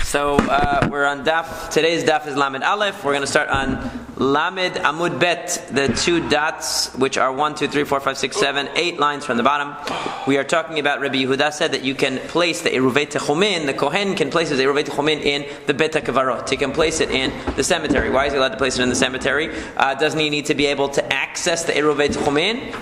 So we're on Daf. Today's Daf is Lamed Aleph. We're going to start on Lamed Amud Bet, the two dots, which are 1, 2, 3, 4, 5, 6, 7, 8 lines from the bottom. We are talking about Rabbi Yehuda said that you can place the Eruvei Techumin, the Kohen can place his Eruvei Techumin in the Bet HaKavarot. He can place it in the cemetery. Why is he allowed to place it in the cemetery? Doesn't he need to be able to access the Eruvei Techumin?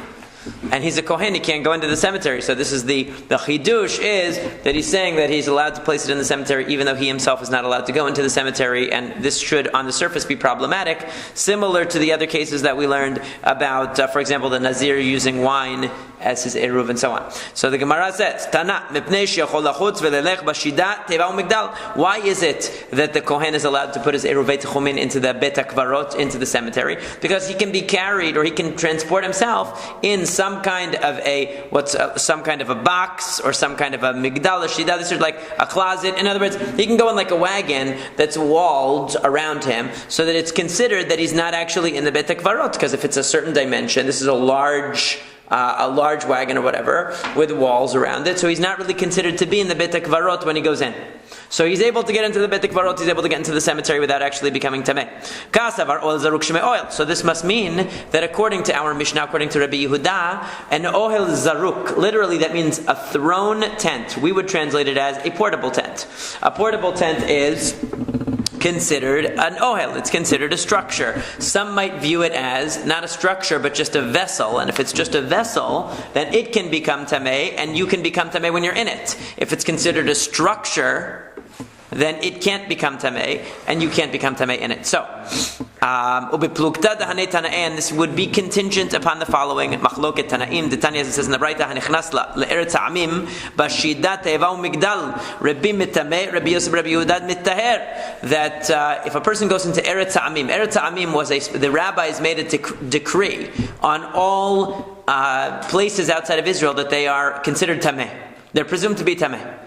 And he's a Kohen, he can't go into the cemetery. So this is the Chidush is that he's saying that he's allowed to place it in the cemetery even though he himself is not allowed to go into the cemetery, and this should on the surface be problematic, similar to the other cases that we learned about, for example, the Nazir using wine as his Eruv and so on. So the Gemara says, Tana, why is it that the Kohen is allowed to put his Eruvei Techumin into the Bet HaKvarot, into the cemetery? Because he can be carried, or he can transport himself in some kind of a box or some kind of a migdal or shida. This is like a closet. In other words, he can go in like a wagon that's walled around him, so that it's considered that he's not actually in the Bet HaKvarot. Because if it's a certain dimension, this is a large wagon or whatever with walls around it, so he's not really considered to be in the Bet HaKvarot when he goes in. So he's able to get into the Bet HaKvarot, he's able to get into the cemetery without actually becoming tameh. So this must mean that according to our Mishnah, according to Rabbi Yehuda, an ohel zaruk, literally that means a thrown tent. We would translate it as a portable tent. A portable tent is considered an ohel. It's considered a structure. Some might view it as not a structure, but just a vessel. And if it's just a vessel, then it can become tameh, and you can become tameh when you're in it. If it's considered a structure, then it can't become tameh, and you can't become tameh in it. So, and this would be contingent upon the following: Machloket Tanaim. The Tanya says in the Braita, Hanichnas le'eretz ha'amim b'shida teva u'migdal Rabbi mitameh, Rabbi Yosef, Rabbi Yehuda mitaher. That if a person goes into Eretz ha'amim was the rabbis made a decree on all places outside of Israel that they are considered tameh. They're presumed to be tameh,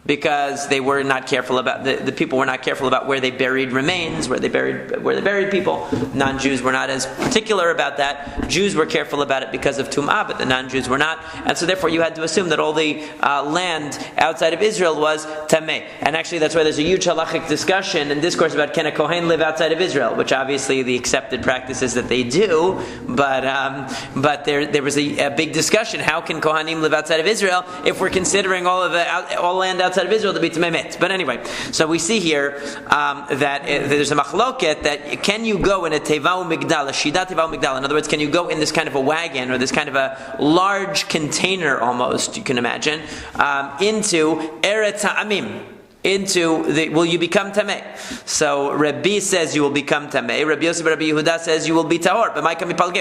because they were not careful about the people were not careful about where they buried remains, where they buried people. Non-Jews were not as particular about that. Jews were careful about it because of tum'ah, but the non-Jews were not, and so therefore you had to assume that all the land outside of Israel was tameh. And actually, that's why there's a huge halachic discussion and discourse about can a Kohen live outside of Israel, which obviously the accepted practice is that they do, but there was a big discussion: how can Kohanim live outside of Israel if we're considering all land outside of Israel to be Tmemet? But anyway, so we see here that there's a machloket that can you go in a teva u'migdal, a shida teva u'migdal. In other words, can you go in this kind of a wagon or this kind of a large container, almost you can imagine, into Eretz Ha'amim? Will you become tameh? So Rabbi says you will become tameh. Rabbi Yosef, Rabbi Yehuda says you will be tahor. But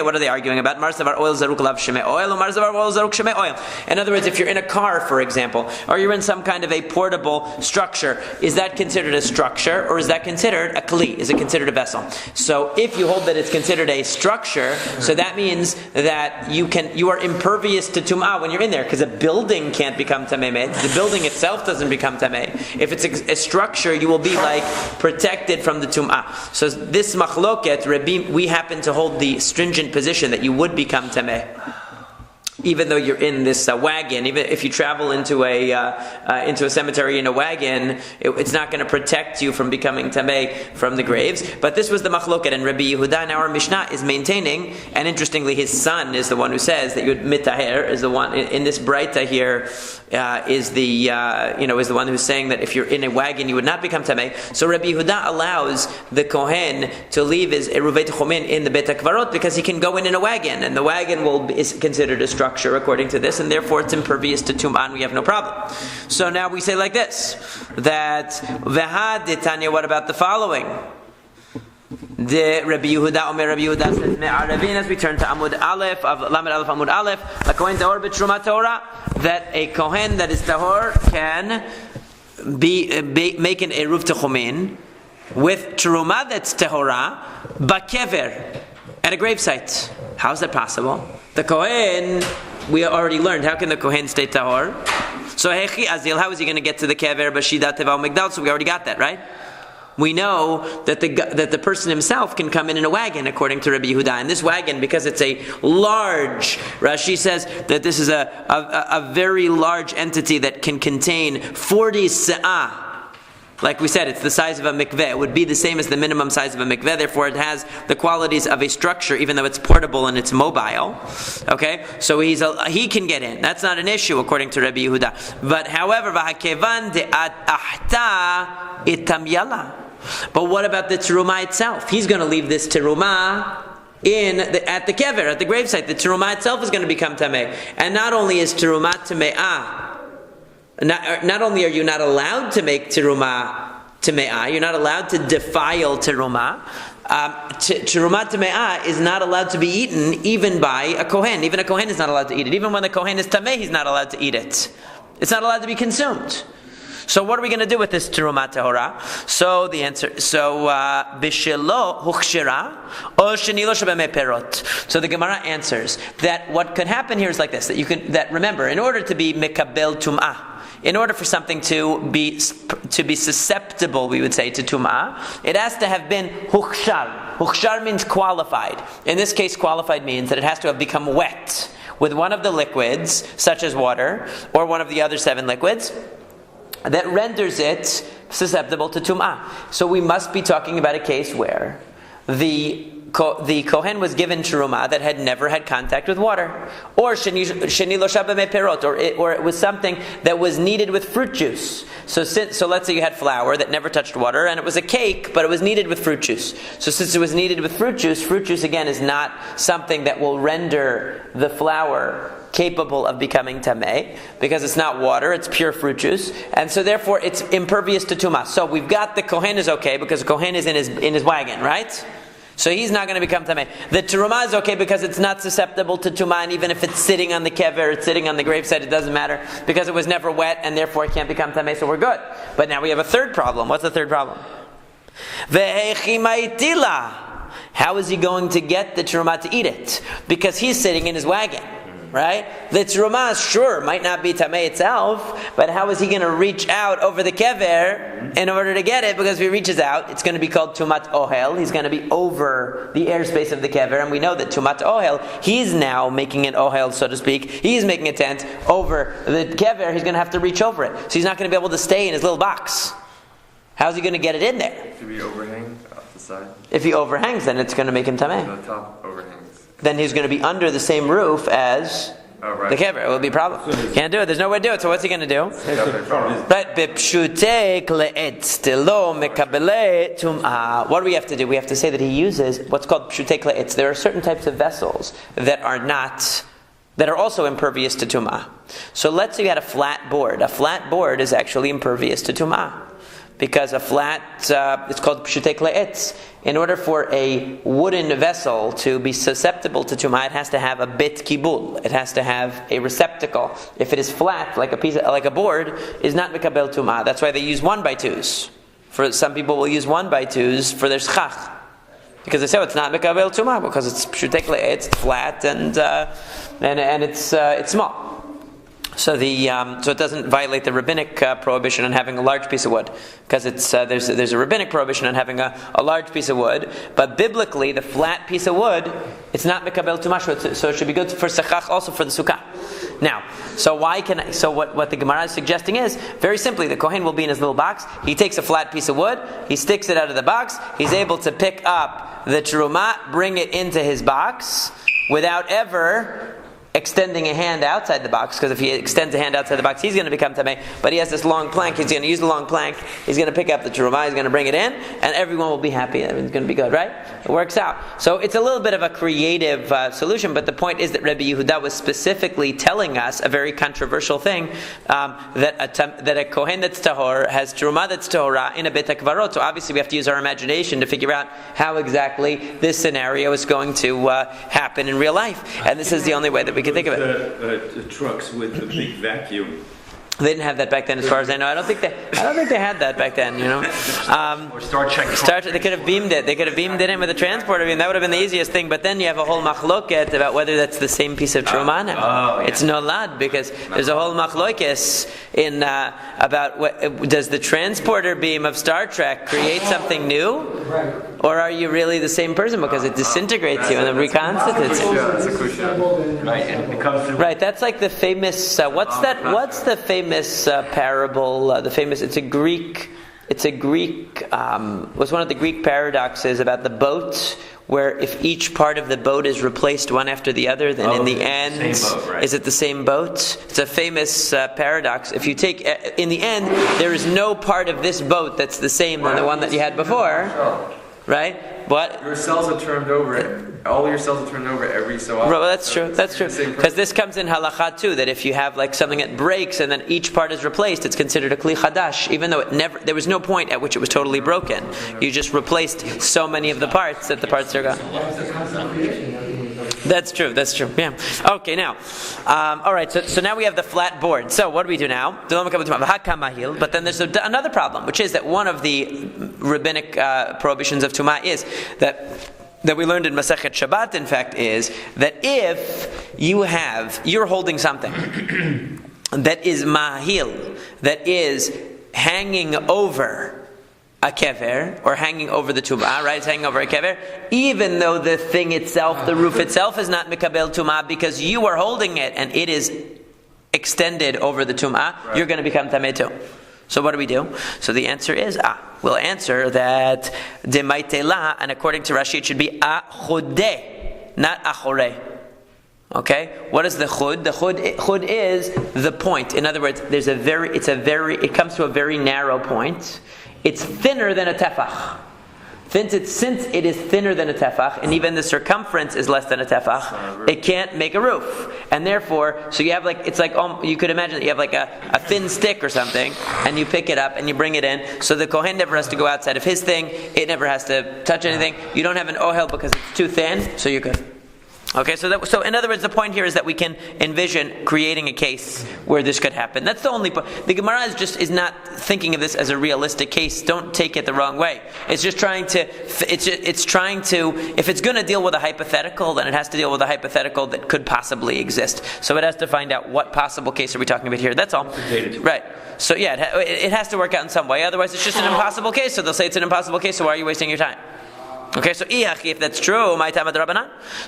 what are they arguing about? Marzavar oil zaruk lav shemei oil, or marzavar oil zaruk shemei oil. In other words, if you're in a car, for example, or you're in some kind of a portable structure, is that considered a structure, or is that considered a kli? Is it considered a vessel? So if you hold that it's considered a structure, so that means that you are impervious to tum'ah when you're in there, because a building can't become tameh. The building itself doesn't become tameh. If it's a structure, you will be like protected from the tum'ah. So this machloket, Rabbi, we happen to hold the stringent position that you would become tameh, even though you're in this wagon. Even if you travel into a cemetery in a wagon, it's not going to protect you from becoming tameh from the graves. But this was the machloket, and Rabbi Yehuda in our Mishnah is maintaining, and interestingly, his son is the one who says that you'd mitaher, is the one in this Braita here, is the one who's saying that if you're in a wagon you would not become tameh. So Rabbi Yehuda allows the Kohen to leave his Eruvei Techumin in the Bet HaKvarot because he can go in a wagon, and the wagon is considered a structure according to this, and therefore it's impervious to tum'ah, and we have no problem. So now we say like this, that V'ha Tanya, what about the following? The Rabbi Yehuda says Me'arevin, as we turn to Amud Aleph of Lamed Aleph Amud Aleph, la Kohen tahor b'truma tahora, that a Kohen that is tahor can make an eruv techumin with truma that's tahora ba'kever, at a gravesite. How is that possible? The Kohen, we already learned, how can the Kohen stay tahor? So hechi azil, how is he going to get to the kever b'shida teva u'migdal? So we already got that, right? We know that the person himself can come in a wagon, according to Rabbi Yehuda. And this wagon, because it's a large, Rashi says that this is a very large entity that can contain 40 se'ah. Like we said, it's the size of a mikveh. It would be the same as the minimum size of a mikveh. Therefore, it has the qualities of a structure, even though it's portable and it's mobile. Okay, so he can get in. That's not an issue according to Rabbi Yehuda. But however, v'hakevan de'at ahta itam yala. But what about the teruma itself? He's going to leave this teruma at the kever, at the gravesite. The teruma itself is going to become tameh. And not only is teruma tame'ah, not only are you not allowed to make teruma tame'ah, you're not allowed to defile teruma. Teruma tame'ah is not allowed to be eaten even by a kohen. Even a kohen is not allowed to eat it. Even when the kohen is tameh, he's not allowed to eat it. It's not allowed to be consumed. So what are we going to do with this teruma tahora? So the answer, bishelo huchshira or shenilo shabeme perot. So the Gemara answers that what could happen here is like this: that remember, in order to be mikabel tum'ah, in order for something to be susceptible, we would say, to tum'ah, it has to have been huchshar. Huchshar means qualified. In this case, qualified means that it has to have become wet with one of the liquids, such as water, or one of the other 7 liquids, that renders it susceptible to tum'ah. So we must be talking about a case where the kohen was given teruma that had never had contact with water, or sheni lo shabame perot, or it was something that was kneaded with fruit juice. So let's say you had flour that never touched water, and it was a cake, but it was kneaded with fruit juice. So since it was kneaded with fruit juice again is not something that will render the flour capable of becoming tameh, because it's not water, it's pure fruit juice, and so therefore it's impervious to tumah. So we've got the kohen is okay because the kohen is in his wagon, right? So he's not going to become tameh. The teruma is okay because it's not susceptible to tumah, and even if it's sitting on the kever, it's sitting on the gravesite, it doesn't matter because it was never wet, and therefore it can't become tameh. So we're good. But now we have a third problem. What's the third problem? How is he going to get the teruma to eat it? Because he's sitting in his wagon. Right? The teruma, sure, might not be tameh itself, but how is he going to reach out over the kever in order to get it? Because if he reaches out, it's going to be called tumat ohel. He's going to be over the airspace of the kever, and we know that tumat ohel, he's now making an ohel, so to speak. He's making a tent over the kever. He's going to have to reach over it. So he's not going to be able to stay in his little box. How's he going to get it in there? Should we overhang off the side? If he overhangs, then it's going to make him tameh. The top overhangs. Then he's going to be under the same roof as the kever. It will be a problem. Can't do it. There's no way to do it. So what's he going to do? Right. What do we have to do? We have to say that he uses what's called pshutei kle'etz. There are certain types of vessels that are also impervious to tumah. So let's say you had a flat board. A flat board is actually impervious to tumah. Because a flat, it's called pshutei kle'etz. In order for a wooden vessel to be susceptible to tumah, it has to have a bit kibul. It has to have a receptacle. If it is flat, like a board, is not mikabel tumah. That's why they use 1x2s. For some people will use 1x2s for their schach, because they say it's not mikabel tumah because it's pshutei kle'etz, it's flat and it's small. So it doesn't violate the rabbinic prohibition on having a large piece of wood, because there's a rabbinic prohibition on having a large piece of wood. But biblically, the flat piece of wood, it's not mikabel tumah, so it should be good for sechach, also for the sukkah. Now, so what the Gemara is suggesting is very simply: the kohen will be in his little box. He takes a flat piece of wood, he sticks it out of the box. He's able to pick up the teruma, bring it into his box without ever extending a hand outside the box, because if he extends a hand outside the box, he's going to become tameh. But he has this long plank. He's going to use the long plank. He's going to pick up the teruma. He's going to bring it in, and everyone will be happy. I mean, it's going to be good, right? It works out. So it's a little bit of a creative solution. But the point is that Rabbi Yehuda was specifically telling us a very controversial thing, that a kohen that's tahor has teruma that's tahora in a beit hakvarot. So obviously we have to use our imagination to figure out how exactly this scenario is going to happen in real life. And this is the only way that we can think of it. The trucks with the big vacuum. They didn't have that back then, as far as I know. I don't think they had that back then. You know, Or Star Trek. They could have beamed it. They could have beamed it in with a transporter. I mean, that would have been the easiest thing. But then you have a whole machloket about whether that's the same piece of truma now. Oh, yeah. It's nolad, because there's a whole machlokes in about does the transporter beam of Star Trek create something new, or are you really the same person because it disintegrates you and then reconstitutes you? That's a cushion. Right, and it comes through. Right, that's like the famous. What's the famous parable? It's a Greek It's a Greek, was one of the Greek paradoxes about the boat, where if each part of the boat is replaced one after the other, then in the end, same boat, right? is it the same boat? It's a famous paradox. If you take, in the end, there is no part of this boat that's the same than the one that you had before, right? What? Your cells are turned over. All your cells are turned over every so often. Well, that's true. That's true. Because this comes in halakha too. That if you have like something that breaks and then each part is replaced, it's considered a kli chadash, even though there was no point at which it was totally broken. You just replaced so many of the parts that the parts are gone. That's true. That's true. Yeah. Okay. Now, all right. So now we have the flat board. So what do we do now? But then there's another problem, which is that one of the rabbinic prohibitions of tumah is that we learned in Masekhet Shabbat, in fact, is that if you're holding something that is mahil, that is hanging over a kever, or hanging over the tumah, right? It's hanging over a kever, even though the thing itself, the roof itself, is not mikabel tumah, because you are holding it and it is extended over the tumah, right, you're going to become tameh too. So what do we do? So the answer is we'll answer that demaitela, and according to Rashi it should be achode, not achore. Okay? What is the chud? The chud is the point. In other words, it comes to a very narrow point. It's thinner than a tefach. Since it is thinner than a tefach, and even the circumference is less than a tefach, it can't make a roof. And therefore, so you have you could imagine that you have like a thin stick or something, and you pick it up and you bring it in, so the kohen never has to go outside of his thing, it never has to touch anything. You don't have an ohel because it's too thin, so you're good. Okay, so in other words, the point here is that we can envision creating a case where this could happen. That's the only point. The Gemara is not thinking of this as a realistic case. Don't take it the wrong way. It's just trying to. If it's going to deal with a hypothetical, then it has to deal with a hypothetical that could possibly exist. So it has to find out what possible case are we talking about here. That's all. Right. So yeah, it has to work out in some way. Otherwise, it's just an impossible case. So they'll say it's an impossible case. So why are you wasting your time? Okay, so if that's true,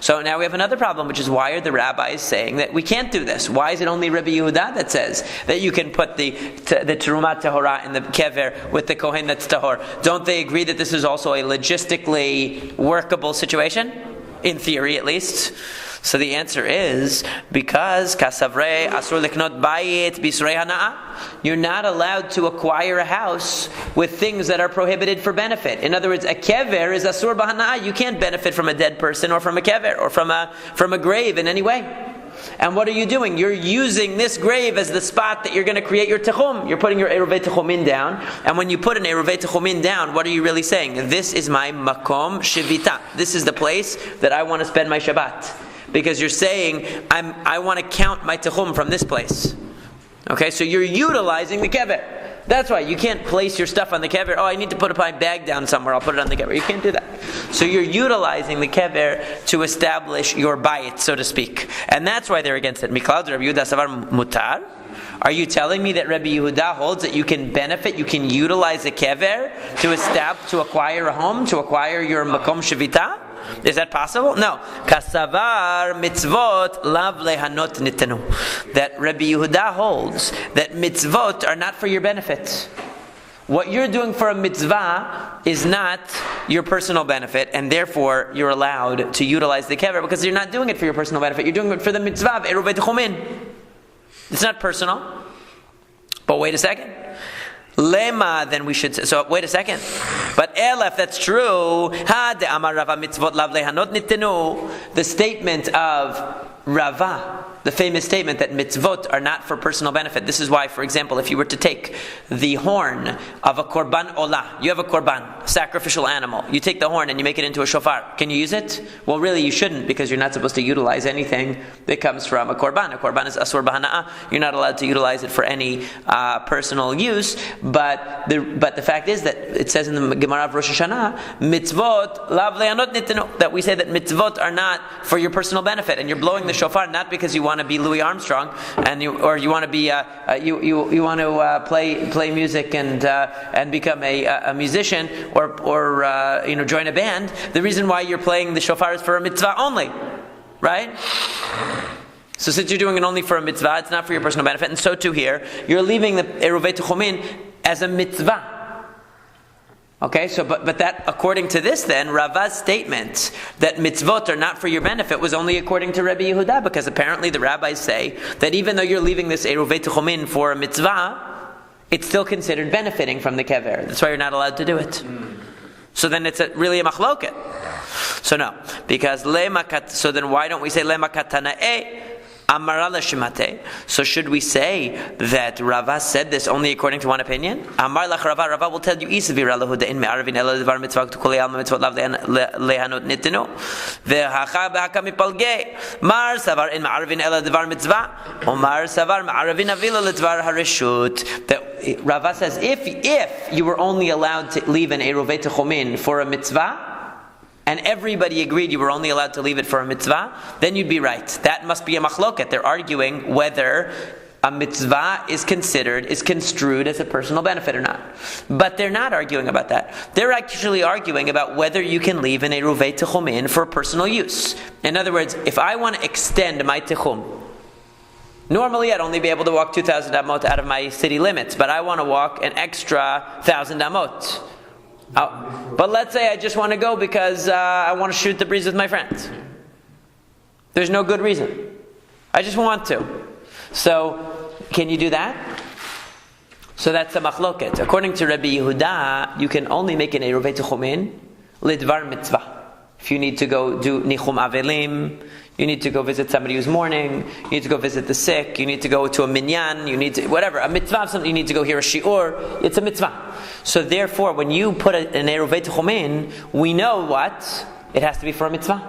so now we have another problem, which is why are the rabbis saying that we can't do this? Why is it only Rabbi Yehuda that says that you can put the terumat tahora in the kever with the kohen that's tahor? Don't they agree that this is also a logistically workable situation? In theory, at least. So the answer is because kasavrei asur liknot bayit bisrei hana'a. You're not allowed to acquire a house with things that are prohibited for benefit. In other words, a kever is asur b'hana'a. You can't benefit from a dead person or from a kever or from a grave in any way. And what are you doing? You're using this grave as the spot that you're going to create your techum. You're putting your eruvei techumin down. And when you put an eruvei techumin down, what are you really saying? This is my makom shivita. This is the place that I want to spend my Shabbat. Because you're saying, I want to count my techum from this place. Okay, so you're utilizing the kever. That's why you can't place your stuff on the kever. Oh, I need to put my bag down somewhere. I'll put it on the kever. You can't do that. So you're utilizing the kever to establish your bayit, so to speak. And that's why they're against it. Miklad Rabbi Yehuda savar mutar. Are you telling me that Rabbi Yehuda holds that you can benefit, you can utilize a kever to acquire a home, to acquire your makom shevita? Is that possible? No. Kasavar mitzvot lav lehanot nitenu. That Rabbi Yehuda holds that mitzvot are not for your benefit. What you're doing for a mitzvah is not your personal benefit, and therefore you're allowed to utilize the kever because you're not doing it for your personal benefit. You're doing it for the mitzvah of eruvei techumin. It's not personal. But wait a second. Lema, then we should say, so wait a second. But if that's true, the statement of Rava, the famous statement that mitzvot are not for personal benefit. This is why, for example, if you were to take the horn of a korban olah, you have a korban, sacrificial animal, you take the horn and you make it into a shofar. Can you use it? Well, really you shouldn't, because you're not supposed to utilize anything that comes from a korban. A korban is asur b'hana'a. You're not allowed to utilize it for any personal use. But the fact is that it says in the Gemara of Rosh Hashanah, mitzvot lav le'anot nitenu, that we say that mitzvot are not for your personal benefit, and you're blowing the shofar not because you want to be Louis Armstrong and you want to be you want to play music and become a musician or join a band. The reason why you're playing the shofar is for a mitzvah only, right? So since you're doing it only for a mitzvah, it's not for your personal benefit, and so too here, you're leaving the eruvei techumin as a mitzvah. Okay, so but that according to this then, Rava's statement that mitzvot are not for your benefit was only according to Rabbi Yehuda, because apparently the rabbis say that even though you're leaving this Eruvei Techumin for a mitzvah, it's still considered benefiting from the kever. That's why you're not allowed to do it. So then it's really a machloket. So no, because so then why don't we say lemakatanae? So should we say that Rava said this only according to one opinion? Amar lach Rava, Rava will tell you isavira lahuda in me'arvin ela levar mitzvah to kol alma mitzvot lav lehanot nitenu vehacha behaka mipalge mar savar in me'arvin ela levar mitzvah omar savar me'arvin avila levar hareshut. That Rava says if you were only allowed to leave an eruvei techumin for a mitzvah, and everybody agreed you were only allowed to leave it for a mitzvah, then you'd be right. That must be a machloket. They're arguing whether a mitzvah is construed as a personal benefit or not. But they're not arguing about that. They're actually arguing about whether you can leave an eruvei techumin for personal use. In other words, if I want to extend my techum, normally I'd only be able to walk 2,000 amot out of my city limits, but I want to walk an extra 1,000 amot. But let's say I just want to go because I want to shoot the breeze with my friends. There's no good reason. I just want to. So, can you do that? So that's a machloket. According to Rabbi Yehuda, you can only make an eruvei techumin lidvar mitzvah. If you need to go do nichum avelim, you need to go visit somebody who's mourning, you need to go visit the sick, you need to go to a minyan, you need to, whatever, a mitzvah, something, you need to go hear a shiur, it's a mitzvah. So therefore, when you put an eruvei techumin, we know what? It has to be for a mitzvah.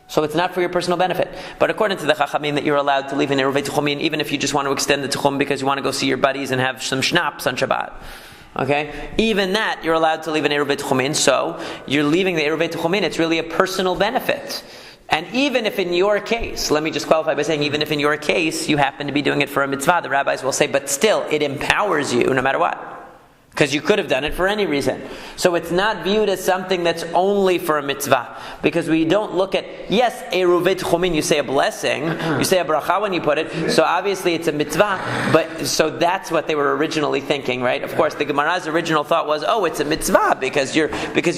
So it's not for your personal benefit. But according to the Chachamim, that you're allowed to leave an eruvei techumin even if you just want to extend the techum because you want to go see your buddies and have some schnapps on Shabbat. Okay? Even that, you're allowed to leave an eruvei techumin. So you're leaving the eruvei techumin, it's really a personal benefit. And even if in your case, let me just qualify by saying, even if in your case you happen to be doing it for a mitzvah, the rabbis will say, but still, it empowers you no matter what. Because you could have done it for any reason. So it's not viewed as something that's only for a mitzvah. Because we don't look at, yes, eruvei techumin, you say a blessing, you say a bracha when you put it, so obviously it's a mitzvah, but so that's what they were originally thinking, right? Of course, the Gemara's original thought was, oh, it's a mitzvah, because you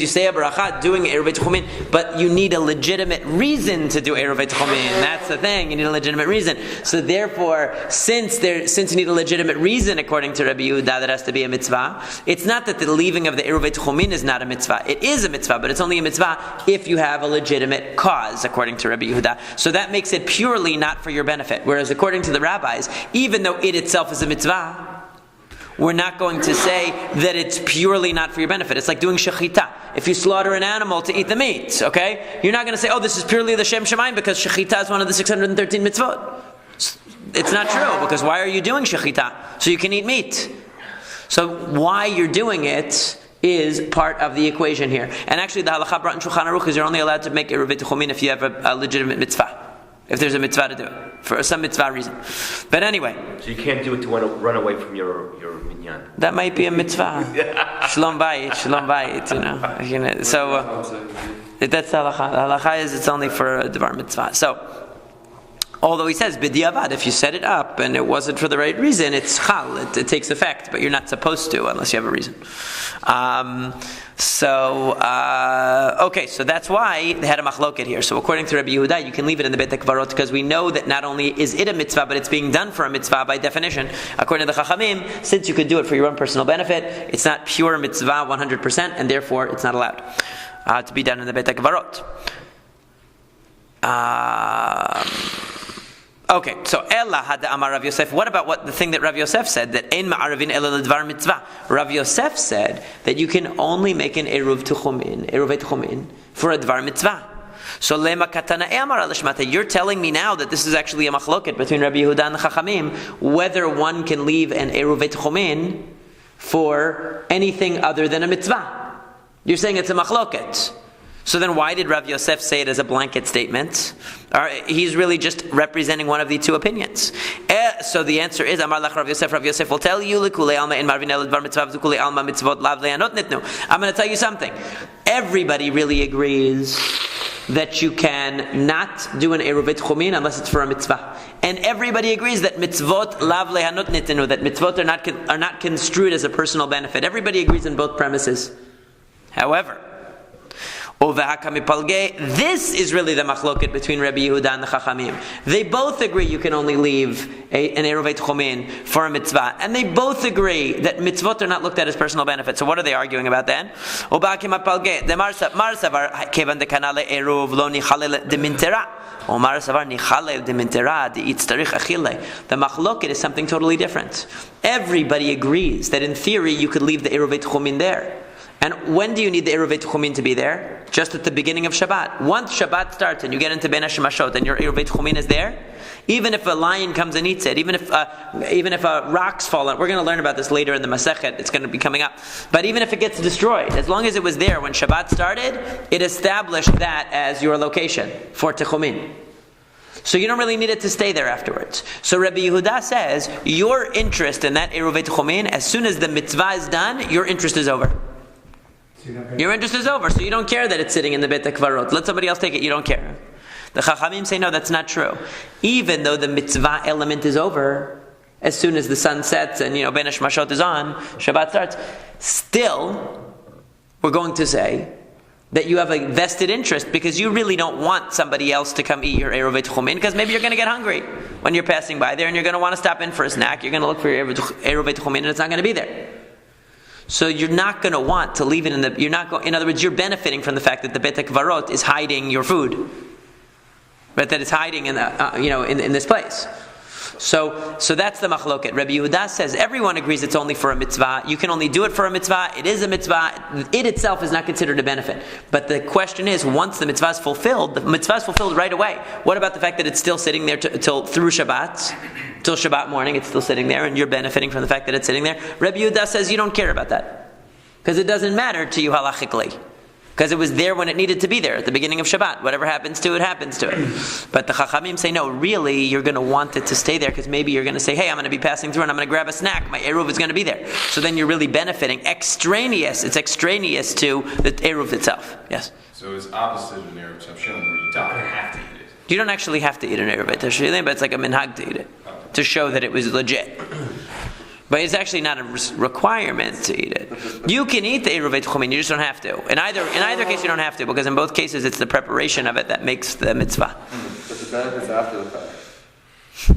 say a bracha doing eruvei techumin, but you need a legitimate reason to do eruvei techumin. That's the thing, you need a legitimate reason. So therefore, since you need a legitimate reason, according to Rabbi Yehuda, that has to be a mitzvah, it's not that the leaving of the eruvei techumin is not a mitzvah. It is a mitzvah, but it's only a mitzvah if you have a legitimate cause, according to Rabbi Yehuda. So that makes it purely not for your benefit. Whereas according to the rabbis, even though it itself is a mitzvah, we're not going to say that it's purely not for your benefit. It's like doing shechita. If you slaughter an animal to eat the meat, okay? You're not going to say, oh, this is purely the Shem Shemaim because shechita is one of the 613 mitzvot. It's not true, because why are you doing shechita? So you can eat meat. So why you're doing it is part of the equation here. And actually the halakha brought in Shulchan Aruch is you're only allowed to make eruvei techumin if you have a legitimate mitzvah. If there's a mitzvah to do it. For some mitzvah reason. But anyway. So you can't do it to run away from your minyan. That might be a mitzvah. Shalom bayit, you know. So that's the halakha. The halakha is it's only for a devar mitzvah. So although he says, b'diavad, if you set it up and it wasn't for the right reason, it's chal, it takes effect, but you're not supposed to unless you have a reason. Okay, so that's why they had a machloket here. So according to Rabbi Yehuda, you can leave it in the Beit HaKvarot because we know that not only is it a mitzvah, but it's being done for a mitzvah by definition. According to the Chachamim, since you could do it for your own personal benefit, it's not pure mitzvah 100%, and therefore it's not allowed to be done in the Beit HaKvarot. Okay, so Ella had Amar Rav Yosef. What about the thing that Rav Yosef said, that Ein ma'arvin ela ledvar mitzvah? Rav Yosef said that you can only make an eruvei techumin for a dvar mitzvah. So lema katana Amar alishmata. You're telling me now that this is actually a machloket between Rabbi Yehuda and the Chachamim, whether one can leave an eruvei techumin for anything other than a mitzvah. You're saying it's a machloket. So then why did Rav Yosef say it as a blanket statement? He's really just representing one of the two opinions. So the answer is, Amar lach Rav Yosef will tell you, I'm going to tell you something. Everybody really agrees that you can not do an eruvei techumin unless it's for a mitzvah. And everybody agrees that mitzvot lav lehanot nitenu, that mitzvot are not construed as a personal benefit. Everybody agrees on both premises. However, this is really the machloket between Rabbi Yehuda and the Chachamim. They both agree you can only leave an Eruvei Tchumin for a mitzvah. And they both agree that mitzvot are not looked at as personal benefits. So what are they arguing about then? The machloket is something totally different. Everybody agrees that in theory you could leave the Eruvei Tchumin there. And when do you need the Eruvei Tchumin to be there? Just at the beginning of Shabbat. Once Shabbat starts and you get into Ben HaShemashot and your Eruvei Tchumin is there, even if a lion comes and eats it, even if rocks fall on, we're going to learn about this later in the Masekhet, it's going to be coming up. But even if it gets destroyed, as long as it was there when Shabbat started, it established that as your location for Tchumin. So you don't really need it to stay there afterwards. So Rabbi Yehuda says, your interest in that Eruvei Tchumin, as soon as the mitzvah is done, your interest is over. Your interest is over, so you don't care that it's sitting in the Beit HaKvarot. Let somebody else take it, you don't care. The Chachamim say, no, that's not true. Even though the mitzvah element is over, as soon as the sun sets and Ben HaShemashot is on, Shabbat starts, still, we're going to say that you have a vested interest because you really don't want somebody else to come eat your Eruvei Tchumin because maybe you're going to get hungry when you're passing by there and you're going to want to stop in for a snack. You're going to look for your Eruvei Tchumin and it's not going to be there. So you're not going to want to leave it in the. In other words, you're benefiting from the fact that the Beit HaKvarot is hiding your food, but that it's hiding in the in this place. So that's the machloket. Rabbi Yehuda says everyone agrees it's only for a mitzvah. You can only do it for a mitzvah. It is a mitzvah. It itself is not considered a benefit. But the question is, once the mitzvah is fulfilled, the mitzvah is fulfilled right away. What about the fact that it's still sitting there till through Shabbat? Till Shabbat morning, it's still sitting there, and you're benefiting from the fact that it's sitting there. Rabbi Yehuda says you don't care about that. Because it doesn't matter to you halachically. Because it was there when it needed to be there, at the beginning of Shabbat. Whatever happens to it, happens to it. But the Chachamim say, no, really, you're going to want it to stay there, because maybe you're going to say, hey, I'm going to be passing through and I'm going to grab a snack. My Eruv is going to be there. So then you're really benefiting. It's extraneous to the Eruv itself. Yes? So it's opposite of an Eruv Tzavshin, where you don't have to eat it. You don't actually have to eat an Eruv Tzavshin, but it's like a minhag to eat it, to show that it was legit. But it's actually not a requirement to eat it. You can eat the Eruvei Tchumin, you just don't have to. In either case, you don't have to, because in both cases, it's the preparation of it that makes the mitzvah. But the benefit's after the fact.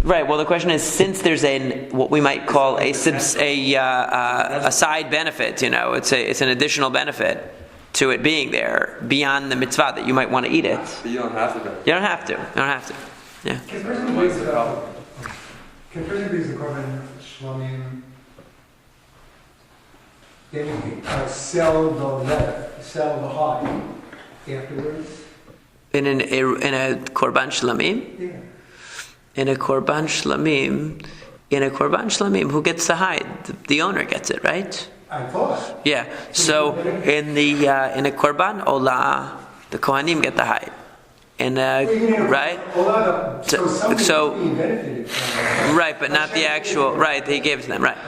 Right. Well, the question is, since there's what we might call a side benefit, it's an additional benefit to it being there beyond the mitzvah that you might want to eat it. But you don't have to. You don't have to. You don't have to. Yeah. Can person brings the korban shlamim? Then sell the hide afterwards. In a korban shlamim. Yeah. In a korban shlamim, who gets the hide? The owner gets it, right? I thought. Yeah. So in a korban olah, the kohanim get the hide. Right? So right, but not the actual. Right, he gave it to them. Right.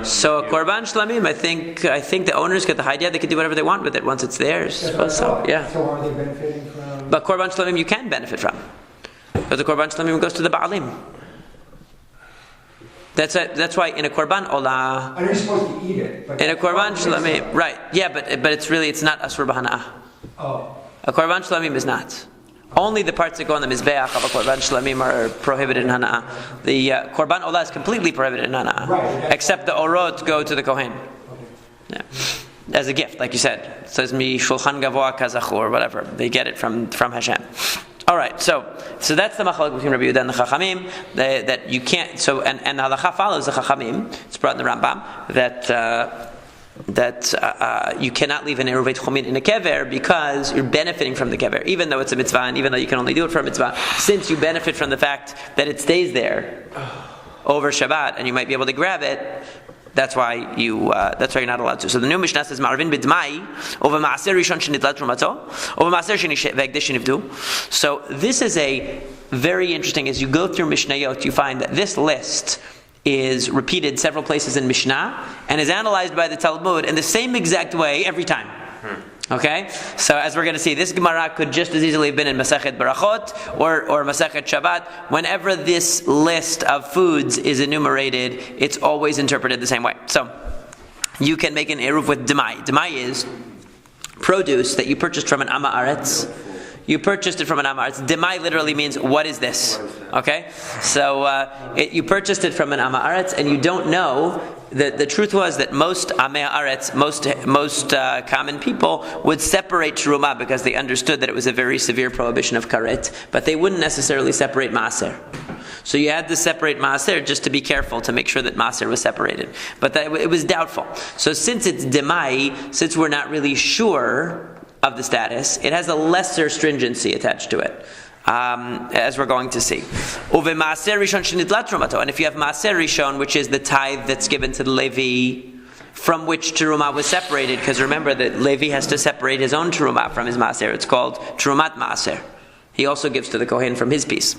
So a korban shlamim, I think the owners get the hide. Yeah, they can do whatever they want with it once it's theirs. So yeah. So are they benefiting from? But korban shlamim you can benefit from, because the korban shlamim goes to the baalim. That's why in a korban olah. Are you supposed to eat it? In a korban shlamim, right? Yeah, but it's not asur b'hana'ah. Oh. A korban shlamim is not. Only the parts that go on the mizbeach of a korban shlamim are prohibited in hana'ah. The korban olah is completely prohibited in hana'ah, right, except the orot go to the kohen. Yeah. As a gift, like you said. It says mi shulchan gavoa kazachur, whatever. They get it from Hashem. All right, so that's the machlok between Rabbi Yehuda and the Chachamim, that you can't. So and the halacha follows the Chachamim. It's brought in the Rambam that you cannot leave an Eruvei Tchumin in a kever because you're benefiting from the kever, even though it's a mitzvah, and even though you can only do it for a mitzvah, since you benefit from the fact that it stays there over Shabbat, and you might be able to grab it. That's why you're not allowed to. So the new Mishnah says, "Marvin b'dmai over maaser rishon shenitlat trumato over maaser v'ekdesh shenivdu." So this is a very interesting. As you go through Mishnayot, you find that this list is repeated several places in Mishnah and is analyzed by the Talmud in the same exact way every time. Okay? So as we're going to see, this Gemara could just as easily have been in Masekhet Barachot or Masekhet Shabbat. Whenever this list of foods is enumerated, it's always interpreted the same way. So you can make an Eruv with Demai. Demai is produce that you purchased from an Amma Aretz, you purchased it from an Amma Aretz. Demai literally means, what is this? Okay? So you purchased it from an Amma Aretz, and you don't know. The truth was that most Amei Aretz, most common people would separate Terumah because they understood that it was a very severe prohibition of karet, but they wouldn't necessarily separate Maaser. So you had to separate Maaser just to be careful to make sure that Maaser was separated. But it was doubtful. So since it's Demai, since we're not really sure of the status, it has a lesser stringency attached to it. As we're going to see. And if you have Maaser Rishon, which is the tithe that's given to the Levi, from which Terumah was separated, because remember that Levi has to separate his own Terumah from his Maaser. It's called Terumat Maaser. He also gives to the Kohen from his piece.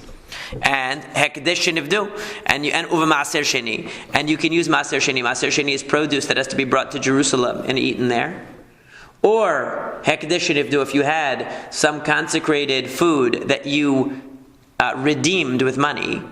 And Hekdesh Shenivdu, and Uve Maaser Sheni. And you can use Maaser Sheni. Maaser Sheni is produce that has to be brought to Jerusalem and eaten there. Or Hekdesh Shenivdu, if you had some consecrated food that you redeemed with money,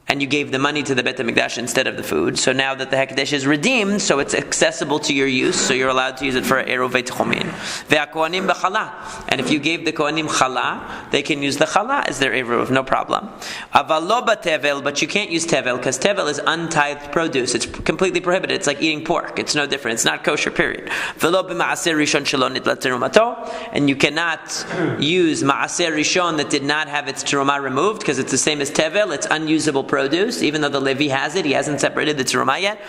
and you gave the money to the Beit HaMikdash instead of the food. So now that the Hekdesh is redeemed, so it's accessible to your use, so you're allowed to use it for Eruvei Tchumin. Ve'akohanim b'chala. And if you gave the Kohanim chala, they can use the chala as their Eruv, no problem. Aval lo b'tevel, but you can't use tevel, because tevel is untithed produce. It's completely prohibited. It's like eating pork. It's no different. It's not kosher, period. Ve'lo b'ma'aser rishon shelo nitlat terumato. And you cannot use ma'aser rishon that did not have its terumah removed, because it's the same as tevel. It's unusable produce, even though the Levi has it, he hasn't separated the terumah yet.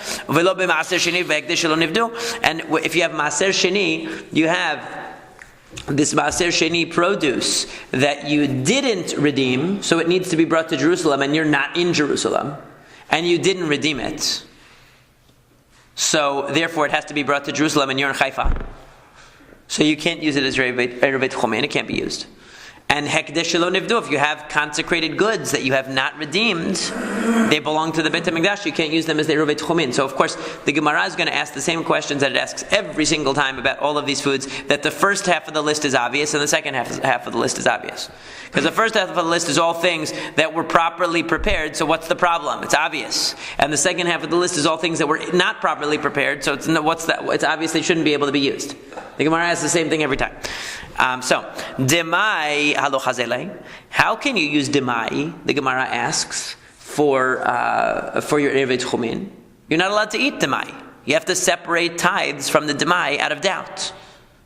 And if you have Maaser Sheni, you have this Maaser Sheni produce that you didn't redeem, so it needs to be brought to Jerusalem, and you're not in Jerusalem, and you didn't redeem it. So therefore it has to be brought to Jerusalem, and you're in Haifa. So you can't use it as Eruvei Tchumin, it can't be used. And Hekdesh Shelo Nivdu, if you have consecrated goods that you have not redeemed, they belong to the Beit HaMikdash, you can't use them as the Eruvei Tchumin. So of course, the Gemara is going to ask the same questions that it asks every single time about all of these foods, that the first half of the list is obvious and the second half of the list is obvious. Because the first half of the list is all things that were properly prepared, so what's the problem? It's obvious. And the second half of the list is all things that were not properly prepared, so it's obvious they shouldn't be able to be used. The Gemara asks the same thing every time. So, Demai halo chazelei. How can you use Demai? The Gemara asks for your Eruvei Tchumin. You're not allowed to eat Demai. You have to separate tithes from the Demai out of doubt.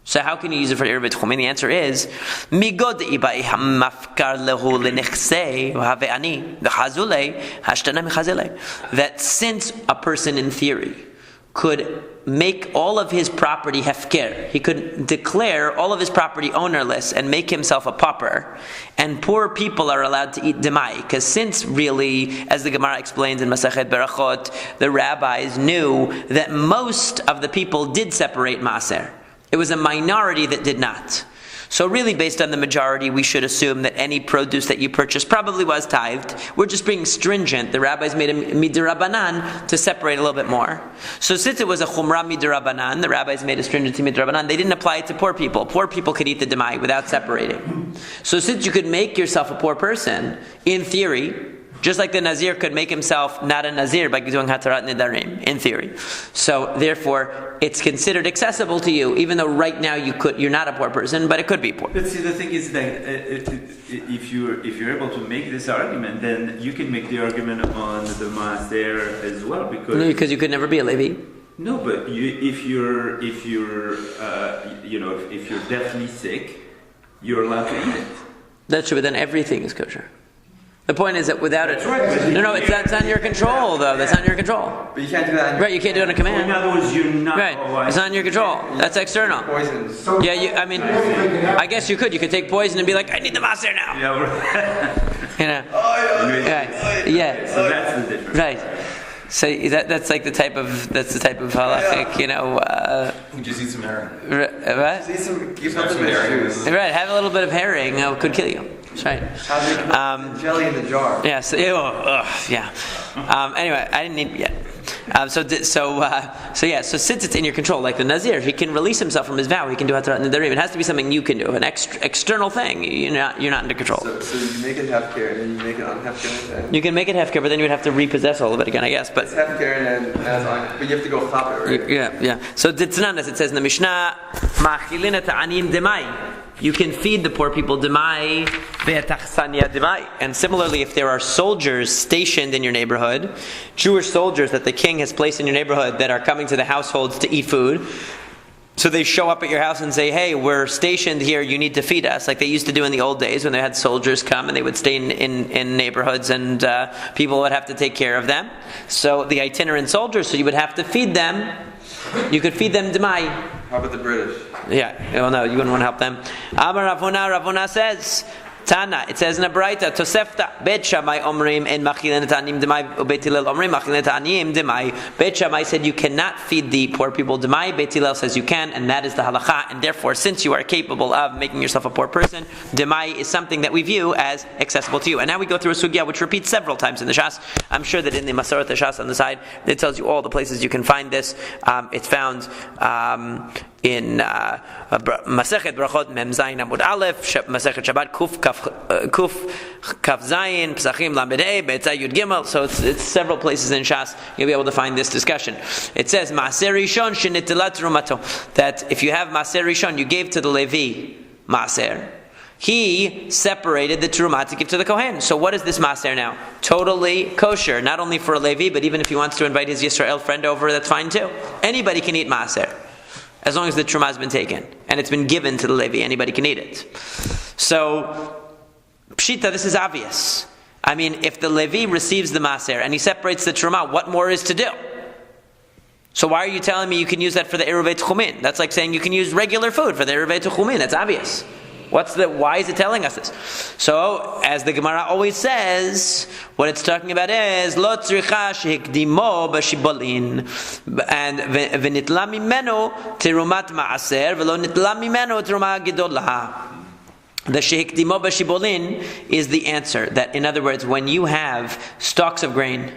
So how can you use it for Eruvei Tchumin? The answer is Migod ibai hamafkar lehu lenechsei v'have'ani v'chazulei hashtana michazelei. That since a person in theory could make all of his property hefker, he could declare all of his property ownerless and make himself a pauper, and poor people are allowed to eat demai, because since really, as the Gemara explains in Masekhet Berachot, the rabbis knew that most of the people did separate maaser. It was a minority that did not. So really, based on the majority, we should assume that any produce that you purchased probably was tithed. We're just being stringent. The rabbis made a midrabanan to separate a little bit more. So since it was a chumrah midrabanan, the rabbis made a stringency midrabanan, they didn't apply it to poor people. Poor people could eat the demai without separating. So since you could make yourself a poor person, in theory, just like the Nazir could make himself not a Nazir by doing Hatarat Nidarim, in theory. So therefore, it's considered accessible to you, even though right now you're not a poor person, but it could be poor. But see, the thing is that if you're able to make this argument, then you can make the argument on the Maaser as well, because you could never be a Levi. No, but if you're deathly sick, you're allowed to eat it. That's true, but then everything is kosher. The point is that without it, that's not in your control, though. That's not in your control. But you can't do that. Right, you can't do it on a command. In other words, you're not. Right, it's not in your control. That's external. Poison. Yeah, I guess you could. You could take poison and be like, I need the maaser now. Yeah, right. You know. Right. Yeah. So that's the difference. Right. So that's the type of halachic, You just eat some herring. Right? Give some herring. Right, have a little bit of herring, could kill you. That's right. Jelly in the jar. Yeah, so, yeah. Anyway, I didn't eat it yet. So since it's in your control, like the Nazir, he can release himself from his vow. He can do Hatarat Nedarim. It has to be something you can do, an external thing. You're not under control. So you make it hefker, and then you make it unhefker. You can make it hefker, but then you would have to repossess all of it again, I guess. But it's hefker, and then but you have to go flop it, right? Yeah. So Ditznan, as it says in the Mishnah, Ma'achilin ta'anim demai. You can feed the poor people demai ve'tachsanya demai. And similarly, if there are soldiers stationed in your neighborhood, Jewish soldiers that the king has placed in your neighborhood that are coming to the households to eat food, so they show up at your house and say, hey, we're stationed here, you need to feed us, like they used to do in the old days when they had soldiers come and they would stay in neighborhoods and people would have to take care of them. So the itinerant soldiers, so you would have to feed them. You could feed them demai. How about the British? Yeah, well, no, you wouldn't want to help them. Amar Ravuna says, Tana, it says in a Braita, Tosefta, Bet Shammai Omrim, and Machilin Ta'anim Demai, Bet Hillel Omrim, Machilin Ta'anim Demai. Bet Shammai said you cannot feed the poor people demai. Bet Hillel says you can, and that is the halacha. And therefore, since you are capable of making yourself a poor person, demai is something that we view as accessible to you. And now we go through a sugya which repeats several times in the Shas. I'm sure that in the Masorot Shas on the side, it tells you all the places you can find this. It's found in Masekhet Brachot Mem Zayin Amud Aleph, Masekhet Shabbat Kuf Kaf Zayin Pesachim Lamed Hey Be'etzah Yud Gimel. So it's several places in Shas you'll be able to find this discussion. It says Maaser Rishon Shenitilat Terumato, that if you have Maaser Rishon, you gave to the Levi Maaser, he separated the terumah to give to the Kohen. So what is this Maaser now? Totally kosher, not only for a Levi, but even if he wants to invite his Yisrael friend over, that's fine too. Anybody can eat Maaser, as long as the terumah has been taken and it's been given to the Levi. Anybody can eat it. So Pshita, this is obvious. I mean, if the Levi receives the Maaser and he separates the terumah, what more is to do? So why are you telling me you can use that for the Eruvei Tchumin? That's like saying you can use regular food for the Eruvei Tchumin. That's obvious. Why is it telling us this? So, as the Gemara always says, what it's talking about is Lo tzricha shehikdimo b'shibolin, and v'nitla mimenu terumat ma'aser v'lo nitla mimenu terumah gedolah. The shehikdimo b'shibolin is the answer. That, in other words, when you have stalks of grain,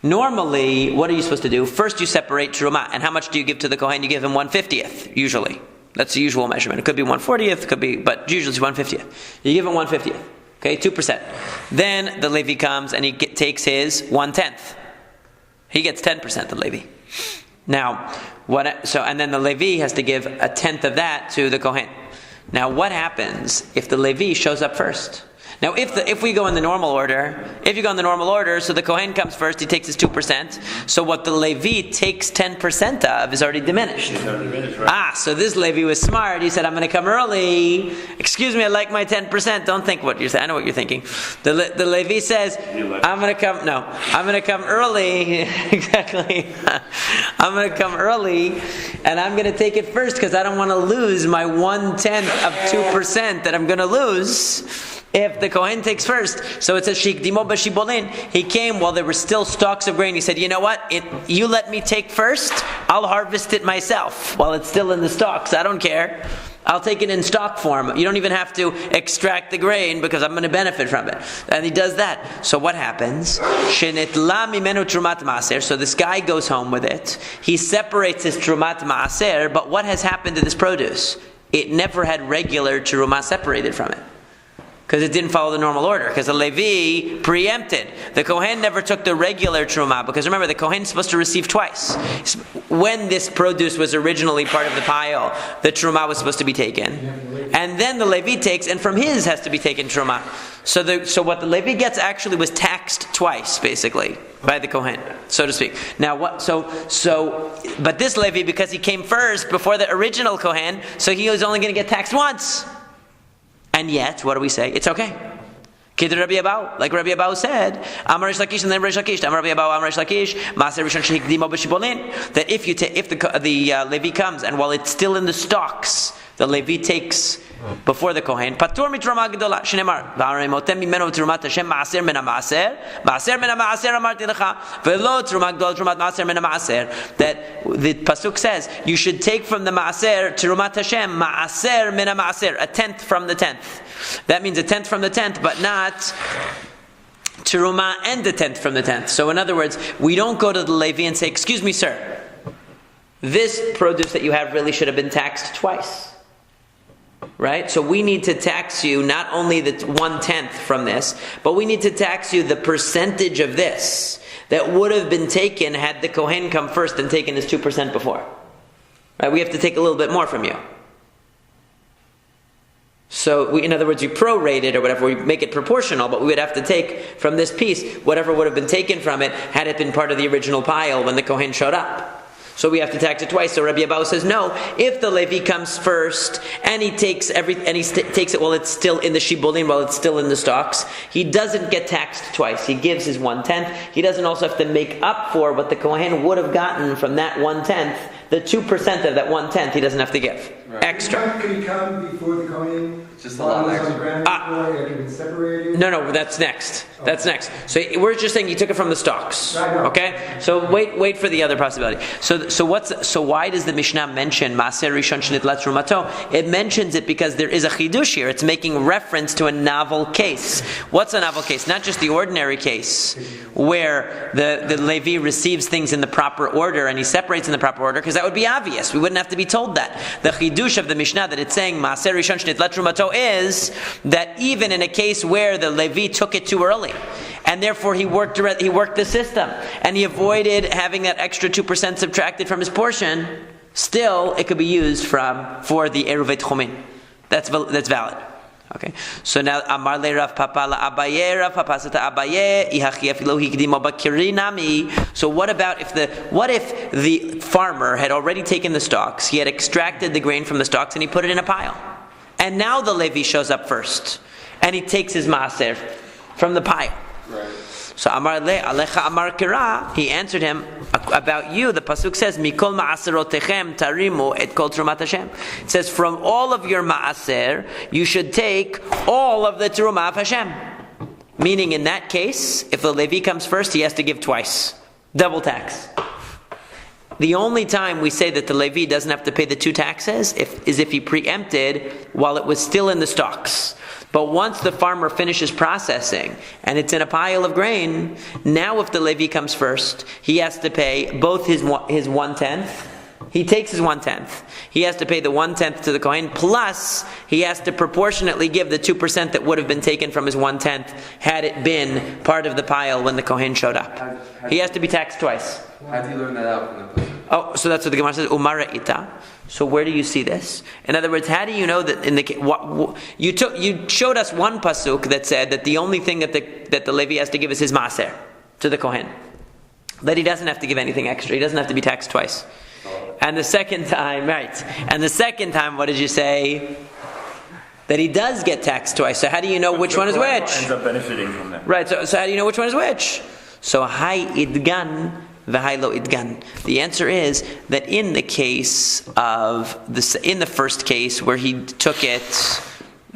normally, what are you supposed to do? First, you separate terumah, and how much do you give to the Kohen? You give him 1/50th, usually. That's the usual measurement. It could be 1/40th, could be, but usually it's 1/50th. You give him 1/50th, okay, 2%. Then the Levi comes and he takes his 1/10. He gets 10%, the Levi. Now, and then the Levi has to give 1/10 of that to the Kohen. Now, what happens if the Levi shows up first? Now, if we go in the normal order, so the Kohen comes first, he takes his 2%. So what the Levi takes 10% of is already diminished. Right? So this Levi was smart. He said, I'm going to come early. Excuse me, I like my 10%. Don't think what you're saying. I know what you're thinking. The Levi says, I'm going to come early. Exactly. I'm going to come early, and I'm going to take it first because I don't want to lose my 1/10 of 2% that I'm going to lose if the Kohen takes first. So it says Shikdimo b'shibolin. He came while there were still stalks of grain. He said, you know what? You let me take first, I'll harvest it myself while it's still in the stalks. I don't care. I'll take it in stock form. You don't even have to extract the grain because I'm going to benefit from it. And he does that. So what happens? Shenitla mimenu trumat maaser. So this guy goes home with it. He separates his trumat maaser, but what has happened to this produce? It never had regular truma separated from it, because it didn't follow the normal order, because the Levi preempted. The Kohen never took the regular truma, because remember, the Kohen is supposed to receive twice. When this produce was originally part of the pile, the truma was supposed to be taken. And then the Levi takes, and from his has to be taken truma. So what the Levi gets actually was taxed twice, basically, by the Kohen, so to speak. Now, but this Levi, because he came first before the original Kohen, so he was only going to get taxed once. And yet, what do we say? It's okay. Kid Rabbi Abau, like Rabbi Abau said, Amar Rish Lakish and then Rish Lakish. Amar Rabbi Abau, Amar Rish Lakish, Maaser Rishon Shehikdimo b'shibolin. That if the Levi comes and while it's still in the stalks, the Levi takes before the Kohen. Patur mitrama gedola. Shneimar v'arei motem mimenu trumat Hashem maaser min hamaaser amarti lecha velo truma gedola trumat maaser min hamaaser. That the pasuk says you should take from the maaser trumat Hashem maaser min hamaaser, 1/10 from the 10th. That means 1/10 from the 10th, but not teruma and the 10th from the 10th. So in other words, we don't go to the Levi and say, excuse me, sir, this produce that you have really should have been taxed twice. Right? So we need to tax you not only the 1/10 from this, but we need to tax you the percentage of this that would have been taken had the Kohen come first and taken his 2% before. Right? We have to take a little bit more from you. So, in other words, we prorate it or whatever, we make it proportional, but we would have to take from this piece whatever would have been taken from it had it been part of the original pile when the Kohen showed up. So we have to tax it twice. So Rabbi Abahu says, no, if the Levi comes first and he takes takes it while it's still in the shibolim, while it's still in the stalks, he doesn't get taxed twice. He gives his 1/10. He doesn't also have to make up for what the Kohen would have gotten from that 1/10. The 2% of that 1/10 he doesn't have to give. Right. Extra. Could he come before the Kohen? Just a lot extra. No, that's next. That's next. So we're just saying you took it from the stalks. Okay? So wait for the other possibility. So why does the Mishnah mention Maaser Rishon Shnitlat Trumato? It mentions it because there is a chidush here. It's making reference to a novel case. What's a novel case? Not just the ordinary case where the Levi receives things in the proper order and he separates in the proper order, because that would be obvious. We wouldn't have to be told that. The chidush of the Mishnah that it's saying Maaser Rishon Shnitlat Trumato is that even in a case where the Levi took it too early, and therefore he worked the system, and he avoided having that extra 2% subtracted from his portion, still it could be used for the Eruvei Tchumin. That's valid. Okay. So now Amar le Rav Papa la Abaye, Rav Papa sata Abaye, ihachi afilo hikdimo bakirinami. So what if the farmer had already taken the stalks, he had extracted the grain from the stalks and he put it in a pile, and now the Levi shows up first and he takes his maaser from the pile. Right. So Amar le Alecha Amar Kira, he answered him, about you, the pasuk says, Mikol ma'aserotechem tarimu et kol trumat Hashem. It says, from all of your ma'aser, you should take all of the terumah of Hashem. Meaning, in that case, if the Levi comes first, he has to give twice. Double tax. The only time we say that the Levi doesn't have to pay the 2 taxes is if he preempted while it was still in the stalks. But once the farmer finishes processing and it's in a pile of grain, now if the Levi comes first, he has to pay both his 1/10. He takes his 1/10. He has to pay the 1/10 to the Kohen, plus he has to proportionately give the 2% that would have been taken from his 1/10 had it been part of the pile when the Kohen showed up. He has to be taxed twice. How do you learn that out from the pasuk? Oh, so that's what the Gemara says. Umara ita. So where do you see this? In other words, how do you know that in the you showed us one pasuk that said that the only thing that the Levi has to give is his maaser to the Kohen, that he doesn't have to give anything extra. He doesn't have to be taxed twice. And the second time, right? And the second time, what did you say? That he does get taxed twice. So how do you know which one is which? Ends up benefiting from that. Right. So how do you know which one is which? So hai idgan. The answer is that in the case of in the first case where he took it,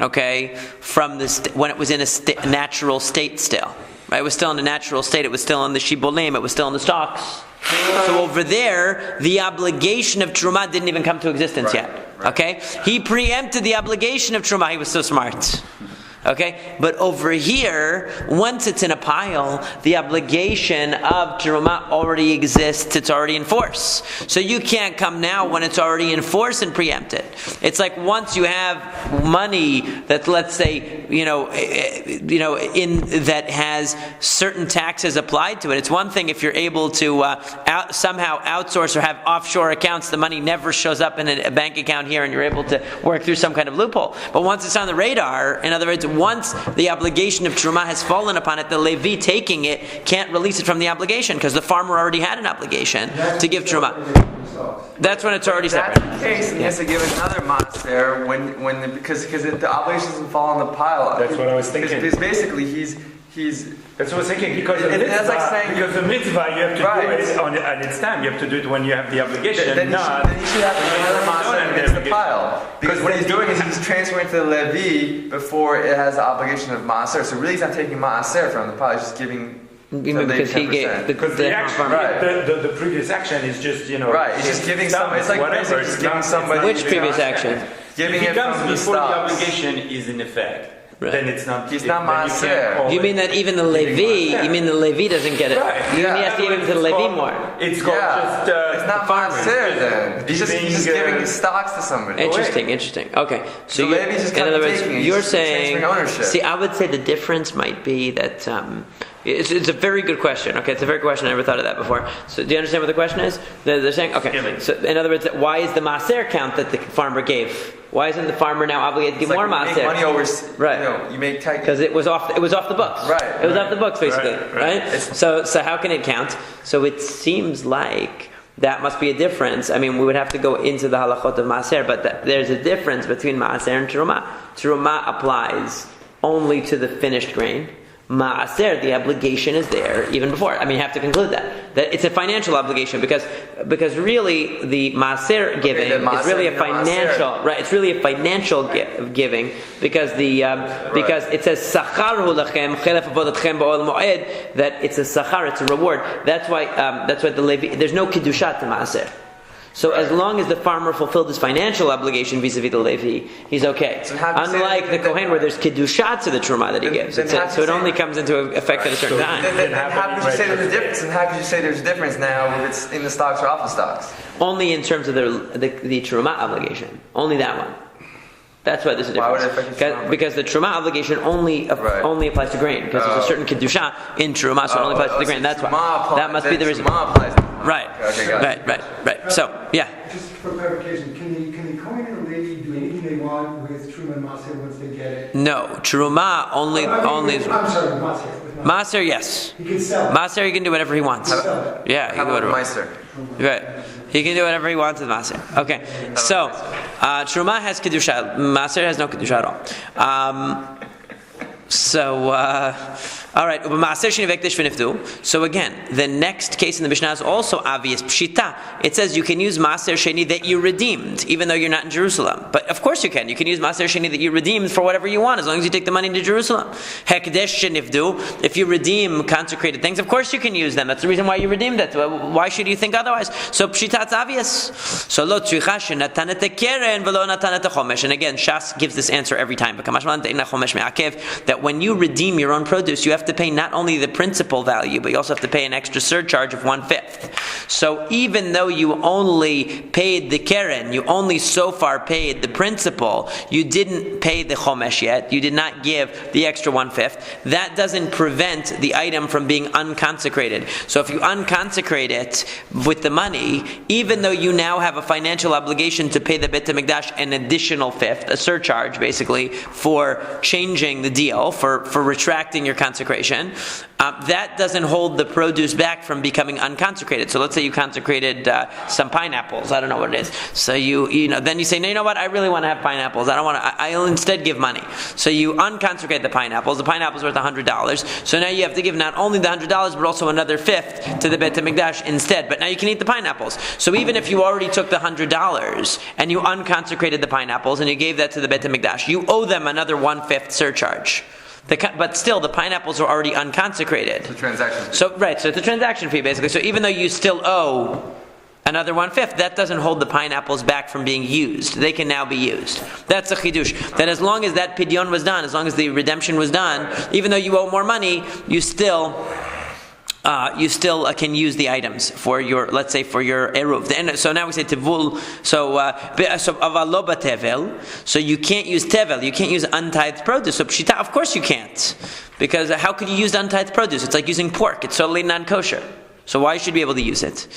okay, from when it was in a natural state still, right? It was still in a natural state. It was still in the shibolim. It was still in the stalks. So over there, the obligation of truma didn't even come to existence yet. Okay, he preempted the obligation of truma. He was so smart. Okay, but over here, once it's in a pile, the obligation of terumah already exists. It's already in force. So you can't come now when it's already in force and preempt it. It's like once you have money that, let's say, that has certain taxes applied to it. It's one thing if you're able to somehow outsource or have offshore accounts. The money never shows up in a bank account here, and you're able to work through some kind of loophole. But once it's on the radar, in other words, once the obligation of Truma has fallen upon it, the Levi taking it can't release it from the obligation because the farmer already had an obligation to give Truma. That's when it's already separate. That's the case, and he has to give another maaser because the obligation doesn't fall on the pile. That's what I was thinking. Because basically he's. That's what I was thinking. Because the mitzvah, you have to do it at its time. You have to do it when you have the obligation. Then he should have to give another maaser against the pile. Because what he's doing is he's transferring to the Levi before it has the obligation of maaser. So really, he's not taking maaser from the pile. He's just giving. Because he gave the previous action is just right. He's just giving some. It's like basically just giving somebody. Which previous action? Giving it from comes before the obligation is in effect. Right. then it's not. He's not then you can't maaser. call You it mean that even the Levi, maaser. you mean the Levi doesn't get it? Right. You mean he Yeah. has to give him to the Levi more? It's called just It's not the farmer. maaser then. He's just giving stocks to somebody. Interesting. Okay, so The Levi's just in other words, taking it. you're He's saying. transferring ownership. See, I would say the difference might be that. It's a very good question. Okay, it's a very good question. I never thought of that before. So, do you understand what the question is? They're saying, okay. So, in other words, why is the maaser count that the farmer gave? Why isn't the farmer now obligated to give more Like you maaser? make money over, Right. you make tax. Because it was off the books. Right, It was off the books, basically. Right. So how can it count? So it seems like that must be a difference. I mean, we would have to go into the halachot of maaser, but there's a difference between maaser and teruma. Teruma applies only to the finished grain. Maaser, the obligation is there even before. I mean, you have to conclude that it's a financial obligation because really the maaser giving is really a financial right. It's really a financial giving because because it says sachar hu lachem chelef avodatchem ba'ol moed, that it's a sachar, it's a reward. That's why the Levi, there's no kedusha to maaser. So as long as the farmer fulfilled his financial obligation vis-a-vis the Levi, he's okay. So how do you Unlike say the Kohen, where there's kedusha to the truma that he gives. then how do So you it say- only comes into effect at a certain time. Then how could you say there's a difference? And how could you say there's a difference now if it's in the stocks or off the stocks? Only in terms of the truma obligation. Only that one. That's why there's a Why would difference. it affect the truma Because the truma obligation only applies to grain. Because there's a certain kedusha in truma, so it only applies to the grain. That's why. That must be the reason. Right. Okay, got it. Right. So, yeah. Just for clarification, can the Kohen and the Levi do anything they want with Truma and Maaser once they get it? No. Truma only. I'm sorry, with Maaser. With Maaser, yes. He can sell. Maaser, he can do whatever he wants. Sell. Yeah, he How can do about whatever. Meister? Right. He can do whatever he wants with Maaser. Okay. So, Truma has Kedusha. Maaser has no Kedusha at all. All right. So again, the next case in the Mishnah is also obvious. Pshita. It says you can use Maaser Sheni that you redeemed, even though you're not in Jerusalem. But of course you can. You can use Maaser Sheni that you redeemed for whatever you want, as long as you take the money to Jerusalem. Hekdesh Shenivdu. If you redeem consecrated things, of course you can use them. That's the reason why you redeemed it. Why should you think otherwise? So Pshita, it's obvious. So Lo Tzricha Shenatanet Keren Velo Natanet Chomesh. And again, Shas gives this answer every time. That when you redeem your own produce, you have to pay not only the principal value, but you also have to pay an extra surcharge of 1/5. So even though you only paid the keren, you only so far paid the principal, you didn't pay the chomesh yet, you did not give the extra 1/5, that doesn't prevent the item from being unconsecrated. So if you unconsecrate it with the money, even though you now have a financial obligation to pay the Beit HaMikdash an additional 1/5, a surcharge basically, for changing the deal, for retracting your consecration, that doesn't hold the produce back from becoming unconsecrated. So let's say you consecrated some pineapples. I don't know what it is. So then you say, no, you know what? I really want to have pineapples. I don't want to. I'll instead give money. So you unconsecrate the pineapples. The pineapples worth $100. So now you have to give not only the $100, but also another 1/5 to the Beit HaMikdash instead. But now you can eat the pineapples. So even if you already took the $100 and you unconsecrated the pineapples and you gave that to the Beit HaMikdash, you owe them another 1/5 surcharge. But still, the pineapples are already unconsecrated. It's a transaction fee. So it's a transaction fee basically. So even though you still owe another 1/5, that doesn't hold the pineapples back from being used. They can now be used. That's a chidush. That as long as that pidyon was done, as long as the redemption was done, even though you owe more money, you still can use the items for your, let's say, for your eruv. So now we say tevul. So avaloba tevel. So you can't use tevel. You can't use untithed produce. So pshita, of course you can't, because how could you use untithed produce? It's like using pork. It's totally non-kosher. So why should you be able to use it?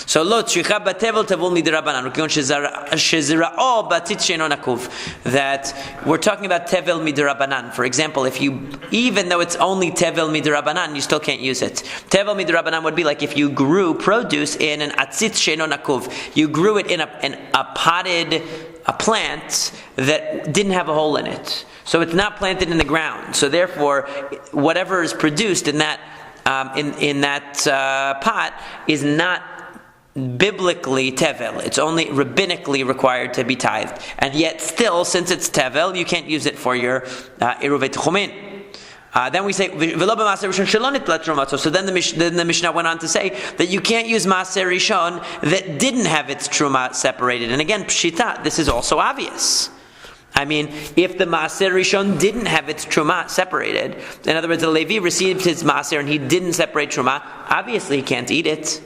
So lo tzricha batevel tevul midrabanan shezira'o batit she'eino nakuv. That we're talking about tevel midrabanan. For example, even though it's only tevel midrabanan, you still can't use it. Tevel midrabanan would be like if you grew produce in an atzit she'eino nakuv. You grew it in a potted plant that didn't have a hole in it. So it's not planted in the ground. So therefore, whatever is produced in that pot is not biblically tevel. It's only rabbinically required to be tithed. And yet still, since it's tevel, you can't use it for your eruvei techumin. Then we say, so then the Mishnah went on to say that you can't use Maaser Rishon that didn't have its truma separated. And again, pshita, this is also obvious. I mean, if the Maaser Rishon didn't have its Truma separated, in other words, the Levi received his Maaser and he didn't separate Truma, obviously he can't eat it.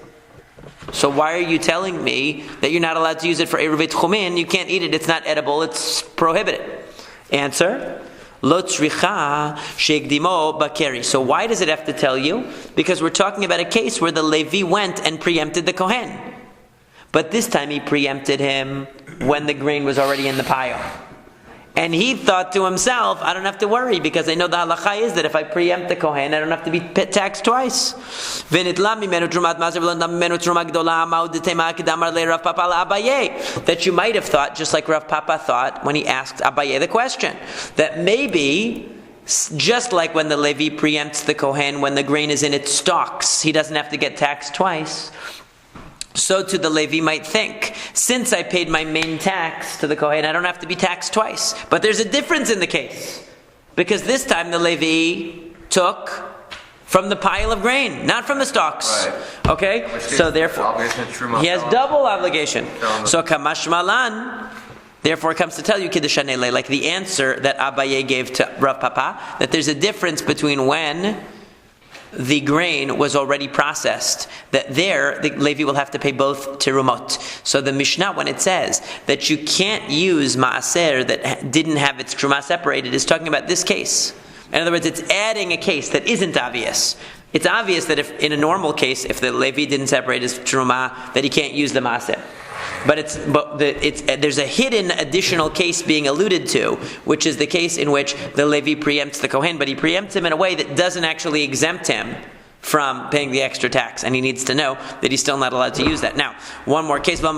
So why are you telling me that you're not allowed to use it for Eruvei Tchumin? You can't eat it, it's not edible, it's prohibited. Answer, Lo tzricha sheikdimo bakeri. So why does it have to tell you? Because we're talking about a case where the Levi went and preempted the Kohen. But this time he preempted him when the grain was already in the pile. And he thought to himself, I don't have to worry because I know the halacha is that if I preempt the Kohen, I don't have to be taxed twice. That you might have thought, just like Rav Papa thought when he asked Abaye the question, that maybe, just like when the Levi preempts the Kohen when the grain is in its stalks, he doesn't have to get taxed twice. So too the Levi might think, since I paid my main tax to the Kohen, I don't have to be taxed twice. But there's a difference in the case. Because this time the Levi took from the pile of grain, not from the stalks. Right. Okay? So therefore, he has double obligation. So Kamash Malan, therefore it comes to tell you, Kiddushanele, like the answer that Abaye gave to Rav Papa, that there's a difference between when the grain was already processed, that there the Levi will have to pay both terumot. So the Mishnah, when it says that you can't use maaser that didn't have its truma separated, is talking about this case. In other words, it's adding a case that isn't obvious. It's obvious that if in a normal case, if the Levi didn't separate his truma, that he can't use the maaser. But there's a hidden additional case being alluded to, which is the case in which the Levi preempts the Kohen, but he preempts him in a way that doesn't actually exempt him from paying the extra tax, and he needs to know that he's still not allowed to use that. Now, one more case. Now,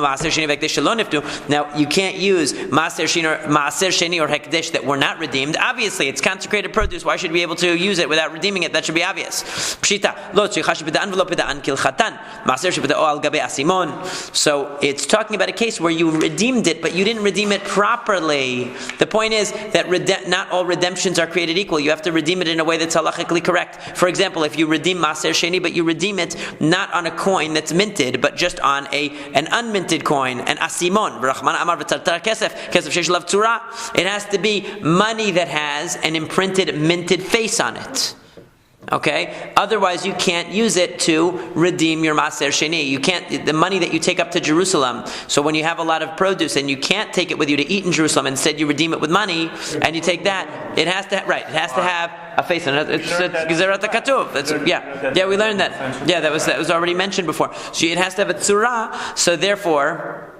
you can't use Maaser Sheni or Hekdesh that were not redeemed. Obviously, it's consecrated produce. Why should we be able to use it without redeeming it? That should be obvious. So it's talking about a case where you redeemed it, but you didn't redeem it properly. The point is that not all redemptions are created equal. You have to redeem it in a way that's halachically correct. For example, if you redeem Maaser Sheni, but you redeem it not on a coin that's minted, but just on an unminted coin, an asimon. It has to be money that has an imprinted, minted face on it. Okay? Otherwise, you can't use it to redeem your Maaser Sheni. You can't, the money that you take up to Jerusalem. So when you have a lot of produce and you can't take it with you to eat in Jerusalem, instead you redeem it with money, and you take that, it has to have a face on it. It's Gezerat HaKatuv. Yeah, we learned that. Yeah, that was already mentioned before. So it has to have a tzura. So therefore,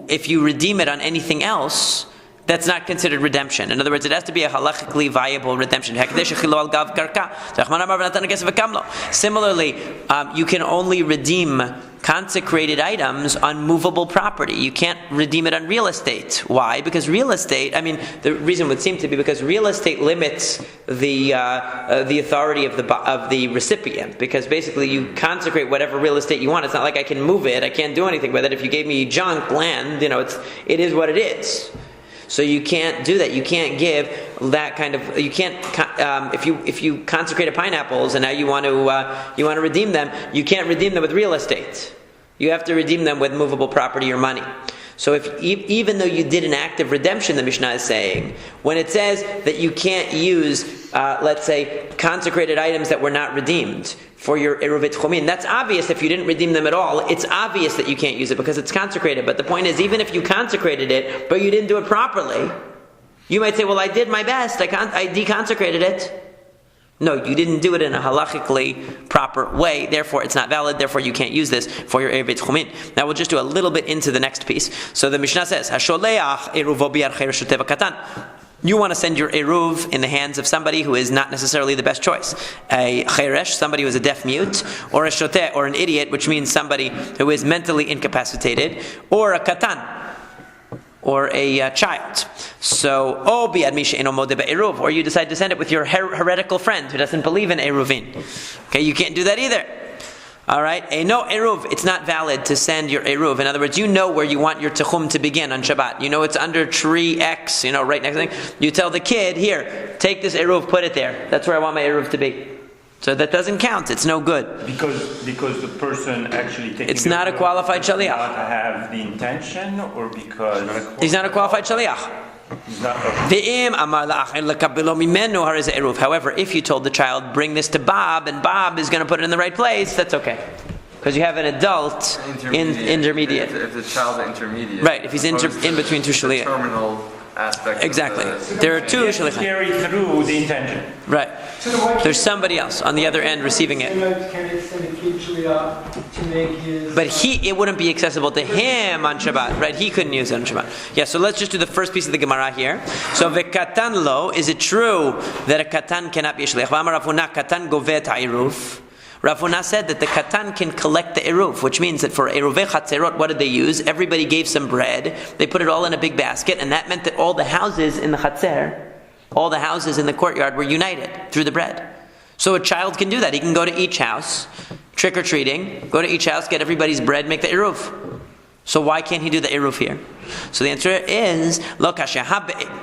if you redeem it on anything else, that's not considered redemption. In other words, it has to be a halachically viable redemption. Similarly, you can only redeem consecrated items on movable property. You can't redeem it on real estate. Why? Because real estate, the reason would seem to be because real estate limits the authority of the recipient. Because basically you consecrate whatever real estate you want. It's not like I can move it. I can't do anything with it. If you gave me junk land, it is what it is. So you can't do that. You can't give that kind of. You can't if you consecrated pineapples and now you want to redeem them. You can't redeem them with real estate. You have to redeem them with movable property or money. So even though you did an act of redemption, the Mishnah is saying, when it says that you can't use, let's say, consecrated items that were not redeemed for your Eruvei Tchumin, that's obvious. If you didn't redeem them at all, it's obvious that you can't use it because it's consecrated. But the point is, even if you consecrated it, but you didn't do it properly, you might say, well, I did my best. I deconsecrated it. No, you didn't do it in a halachically proper way, therefore it's not valid, therefore you can't use this for your Eruvei Tchumin. Now we'll just do a little bit into the next piece. So the Mishnah says, Hasholeach eruvo bi'archei reshutei katan. You want to send your eruv in the hands of somebody who is not necessarily the best choice. A cheresh, somebody who is a deaf mute, or a shoteh, or an idiot, which means somebody who is mentally incapacitated, or a katan, or a child. So, or you decide to send it with your heretical friend who doesn't believe in Eruvin. Okay, you can't do that either. Alright, no Eruv, it's not valid to send your Eruv. In other words, you know where you want your Techum to begin on Shabbat. You know it's under tree X, right next thing. You tell the kid, here, take this Eruv, put it there. That's where I want my Eruv to be. So that doesn't count. It's no good. Because the person actually taking It's not a qualified does shaliach. not have the intention, or because He's not a qualified shaliach. he's not. However, if you told the child, bring this to Bob, and Bob is going to put it in the right place, that's okay. Because you have an adult intermediate. If the child's intermediate. Right, if he's in between two shaliach. Terminal aspect. Exactly. There are two shaliachim. Carry through the intention. Right. So then why There's somebody else on the other end receiving it. Can it send a kid shliach to make his... But it wouldn't be accessible to him on Shabbat, right? He couldn't use it on Shabbat. Yeah, so let's just do the first piece of the Gemara here. So, v'katan lo, is it true that a katan cannot be a shliach? V'amar Rav Huna, katan goveh ta'iruf. Rav Huna said that the katan can collect the eruv, which means that for eruvei chatzerot, what did they use? Everybody gave some bread. They put it all in a big basket, and that meant that all the houses in the chatzer, all the houses in the courtyard were united through the bread. So a child can do that. He can go to each house, trick-or-treating, go to each house, get everybody's bread, make the eruv. So why can't he do the eruv here? So the answer is, Lo kasha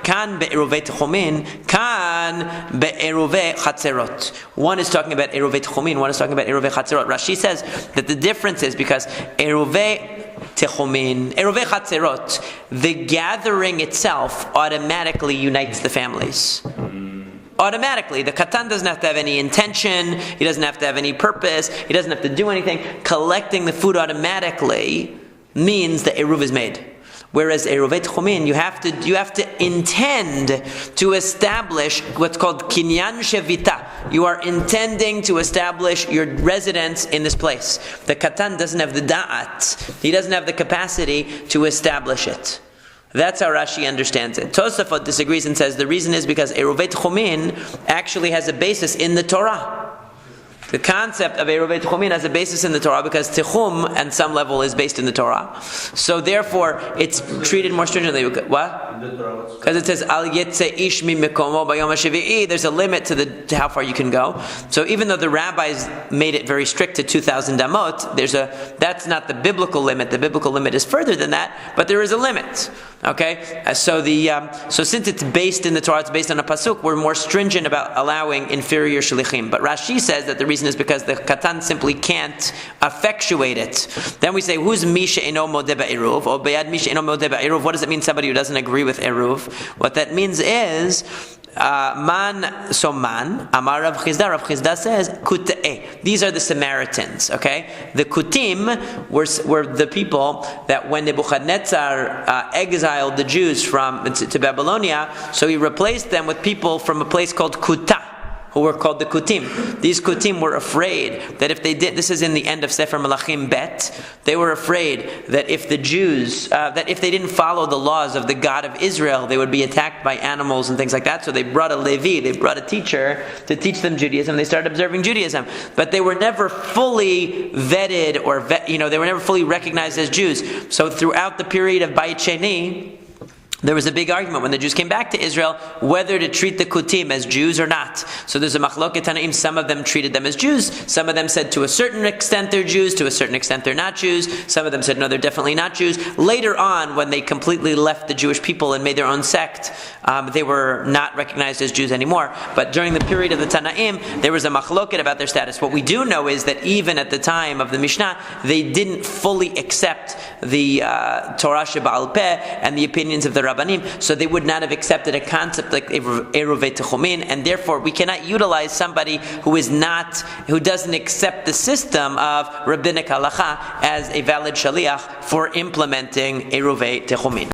kan be'eruvei techomin, kan be'eruvei chatzerot. One is talking about eruvei techomin, one is talking about eruvei chatzerot. Rashi says that the difference is because eruvei techomin, eruvei chatzerot, the gathering itself automatically unites the families. Automatically, the katan doesn't have to have any intention, he doesn't have to have any purpose, he doesn't have to do anything. Collecting the food automatically means that eruv is made. Whereas eruvei techomin, you have to intend to establish what's called kinyan shevita. You are intending to establish your residence in this place. The katan doesn't have the da'at. He doesn't have the capacity to establish it. That's how Rashi understands it. Tosafot disagrees and says the reason is because eruvei techomin actually has a basis in the Torah. The concept of eruvei techomin has a basis in the Torah because techum, at some level, is based in the Torah. So therefore, it's treated more stringently. What? Because it says al yetze ish mi mekomo bayom hashevi'i. There's a limit to how far you can go. So even though the rabbis made it very strict to 2,000 amot, that's not the biblical limit. The biblical limit is further than that, but there is a limit. Okay, so since it's based in the Torah, it's based on a pasuk. We're more stringent about allowing inferior shlichim. But Rashi says that the reason is because the katan simply can't effectuate it. Then we say, who's misha eno modeh ba'eruv or beyad misha eno modeh ba'eruv? What does it mean? Somebody who doesn't agree with eruv. What that means is man. Amar Rav Chizda says kut'eh. These are the Samaritans. Okay, the kutim were the people that when Nebuchadnezzar exiled the Jews to Babylonia, so he replaced them with people from a place called Kuta, who were called the Kutim. These Kutim were afraid that if they did, this is in the end of Sefer Malachim Bet, they were afraid that if the Jews, that if they didn't follow the laws of the God of Israel, they would be attacked by animals and things like that. So they brought a Levi, they brought a teacher to teach them Judaism. They started observing Judaism. But they were never fully vetted or they were never fully recognized as Jews. So throughout the period of Beit Sheni, there was a big argument when the Jews came back to Israel whether to treat the Kutim as Jews or not. So there's a Masekhet Tanaim. Some of them treated them as Jews. Some of them said to a certain extent they're Jews, to a certain extent they're not Jews. Some of them said no, they're definitely not Jews. Later on, when they completely left the Jewish people and made their own sect, they were not recognized as Jews anymore. But during the period of the Tanaim, there was a Machloket about their status. What we do know is that even at the time of the Mishnah, they didn't fully accept the Torah Sheba'al Peh and the opinions of the Rabbanim, so they would not have accepted a concept like eruvei techomin, and therefore we cannot utilize somebody who doesn't accept the system of rabbinic halacha as a valid shaliach for implementing eruvei techomin.